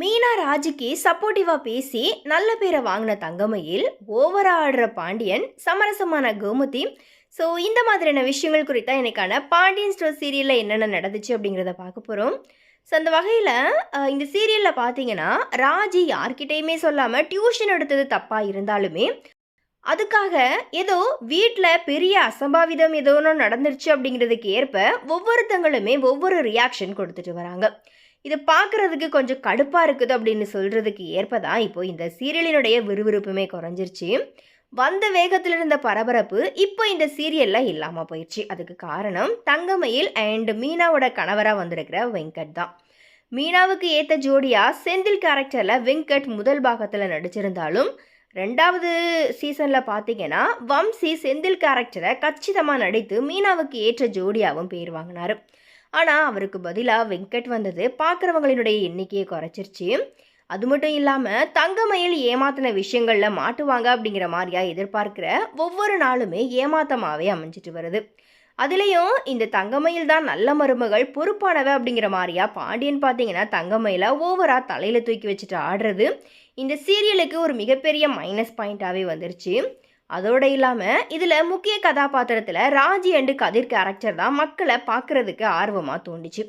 மீனா ராஜுக்கு சப்போர்ட்டிவா பேசி நல்ல பேரை வாங்கின தங்கமயில், ஓவரா ஆடுற பாண்டியன், சமரசமான கோமதி. ஸோ இந்த மாதிரியான விஷயங்கள் குறித்தா எனக்கான பாண்டியன் ஸ்டோர் சீரியலில் என்னென்ன நடந்துச்சு அப்படிங்கிறத பார்க்க போகிறோம். ஸோ அந்த வகையில் இந்த சீரியலில் பார்த்தீங்கன்னா, ராஜி யார்கிட்டையுமே சொல்லாமல் டியூஷன் எடுத்தது தப்பாக இருந்தாலுமே, அதுக்காக ஏதோ வீட்டில் பெரிய அசம்பாவிதம் ஏதோ ஒன்று நடந்துருச்சு அப்படிங்கிறதுக்கு ஏற்ப ஒவ்வொருத்தங்களுமே ஒவ்வொரு ரியாக்ஷன் கொடுத்துட்டு வராங்க. இது பார்க்குறதுக்கு கொஞ்சம் கடுப்பாக இருக்குது அப்படின்னு சொல்கிறதுக்கு ஏற்ப தான் இப்போ இந்த சீரியலினுடைய விறுவிறுப்புமே குறைஞ்சிருச்சு. வந்த வேகத்தில் இருந்த பரபரப்பு இப்போ இந்த சீரியலில் இல்லாமல் போயிடுச்சு. அதுக்கு காரணம் தங்கமயில் அண்ட் மீனாவோட கணவராக வந்திருக்கிற வெங்கட் தான். மீனாவுக்கு ஏற்ற ஜோடியாக செந்தில் கேரக்டரில் வெங்கட் முதல் பாகத்தில் நடிச்சிருந்தாலும், ரெண்டாவது சீசனில் பார்த்தீங்கன்னா வம்சி செந்தில் கேரக்டரை கச்சிதமாக நடித்து மீனாவுக்கு ஏற்ற ஜோடியாகவும் பேர் வாங்கினார். ஆனால் அவருக்கு பதிலாக வெங்கட் வந்தது பார்க்குறவங்களினுடைய எண்ணிக்கையை குறைச்சிருச்சு. அது மட்டும் இல்லாமல் தங்கமயில் ஏமாத்தின விஷயங்களில் மாட்டுவாங்க அப்படிங்கிற மாதிரியா எதிர்பார்க்குற ஒவ்வொரு நாளுமே ஏமாத்தமாகவே அமைஞ்சிட்டு வருது. அதுலேயும் இந்த தங்கமயில் தான் நல்ல மருமகள், பொறுப்பானவ அப்படிங்கிற மாதிரியா பாண்டியன் பார்த்தீங்கன்னா தங்கமயில ஓவராக தலையில் தூக்கி வச்சுட்டு ஆடுறது இந்த சீரியலுக்கு ஒரு மிகப்பெரிய மைனஸ் பாயிண்ட்டாகவே வந்துருச்சு. அதோடு இல்லாமல் இதில் முக்கிய கதாபாத்திரத்தில் ராஜி அண்டு கதிர் கேரக்டர் தான் மக்களை பார்க்குறதுக்கு ஆர்வமாக தோண்டிச்சு.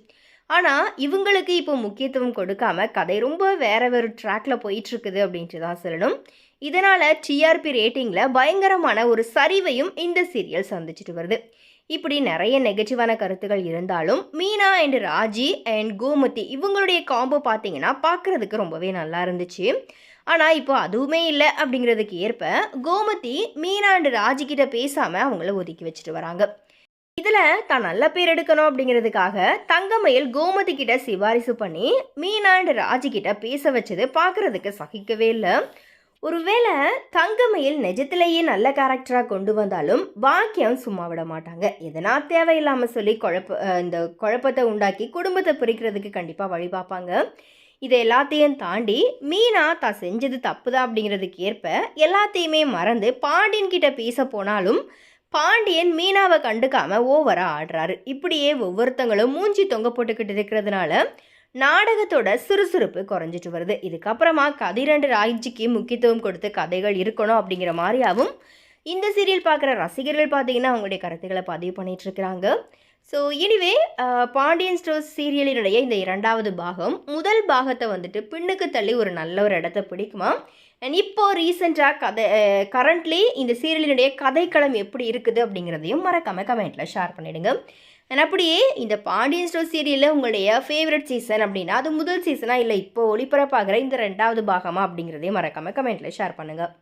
ஆனால் இவங்களுக்கு இப்போ முக்கியத்துவம் கொடுக்காம கதை ரொம்ப வேற ட்ராக்கில் போயிட்டுருக்குது அப்படின்ட்டு தான் சொல்லணும். இதனால் டிஆர்பி ரேட்டிங்கில் பயங்கரமான ஒரு சரிவையும் இந்த சீரியல் சந்திச்சுட்டு வருது. இப்படி நிறைய நெகட்டிவான கருத்துக்கள் இருந்தாலும் மீனா அண்ட் ராஜி அண்ட் கோமதி இவங்களுடைய காம்போ பார்த்தீங்கன்னா பார்க்குறதுக்கு ரொம்பவே நல்லா இருந்துச்சு. ஆனால் இப்போ அதுவுமே இல்லை அப்படிங்கிறதுக்கு ஏற்ப கோமதி மீனா அண்ட் ராஜிக்கிட்ட பேசாமல் அவங்கள ஒதுக்கி வச்சுட்டு வராங்க. இதில் தான் நல்ல பேர் எடுக்கணும் அப்படிங்கிறதுக்காக தங்கமயில் கோமதி கிட்ட சிபாரிசு பண்ணி மீனா அண்ட் ராஜிக்கிட்ட பேச வச்சது பார்க்குறதுக்கு சகிக்கவே இல்லை. ஒருவேளை தங்கமயில் நிஜத்திலேயே நல்ல கேரக்டராக கொண்டு வந்தாலும் பாக்கியம் சும்மா விட மாட்டாங்க. எதனா தேவையில்லாமல் சொல்லி இந்த குழப்பத்தை உண்டாக்கி குடும்பத்தை பிரிக்கிறதுக்கு கண்டிப்பாக வழி பார்ப்பாங்க. இதை எல்லாத்தையும் தாண்டி மீனா தான் செஞ்சது தப்பு தான் அப்படிங்கிறதுக்கு ஏற்ப எல்லாத்தையுமே மறந்து பாண்டியன் கிட்ட பேச போனாலும் பாண்டியன் மீனாவை கண்டுக்காம ஓவராக ஆடுறாரு. இப்படியே ஒவ்வொருத்தங்களும் மூஞ்சி தொங்க போட்டுக்கிட்டு இருக்கிறதுனால நாடகத்தோட சுறுசுறுப்பு குறைஞ்சிட்டு வருது. இதுக்கப்புறமா கதிரண்டு ராஜிக்கு முக்கியத்துவம் கொடுத்து கதைகள் இருக்கணும் அப்படிங்கிற மாதிரியாகவும் இந்த சீரியல் பார்க்குற ரசிகர்கள் பார்த்தீங்கன்னா அவங்களுடைய கருத்துக்களை பதிவு பண்ணிட்டு இருக்கிறாங்க. ஸோ எனிவே பாண்டியன் ஸ்டோர்ஸ் சீரியலினுடைய இந்த இரண்டாவது பாகம் முதல் பாகத்தை வந்துட்டு பின்னுக்கு தள்ளி ஒரு நல்ல ஒரு இடத்த பிடிக்குமா. அண்ட் இப்போது ரீசெண்டாக கரண்ட்லி இந்த சீரியலினுடைய கதைக்களம் எப்படி இருக்குது அப்படிங்கிறதையும் மறக்காமல் கமெண்ட்டில் ஷேர் பண்ணிவிடுங்க. அண்ட் அப்படியே இந்த பாண்டியன் ஸ்டோர் சீரியலில் உங்களுடைய ஃபேவரட் சீசன் அப்படின்னா அது முதல் சீசனாக இல்லை இப்போ ஒளிபரப்பாகிற இந்த ரெண்டாவது பாகமாக அப்படிங்கிறதையும் மறக்காமல் கமெண்ட்டில் ஷேர் பண்ணுங்கள்.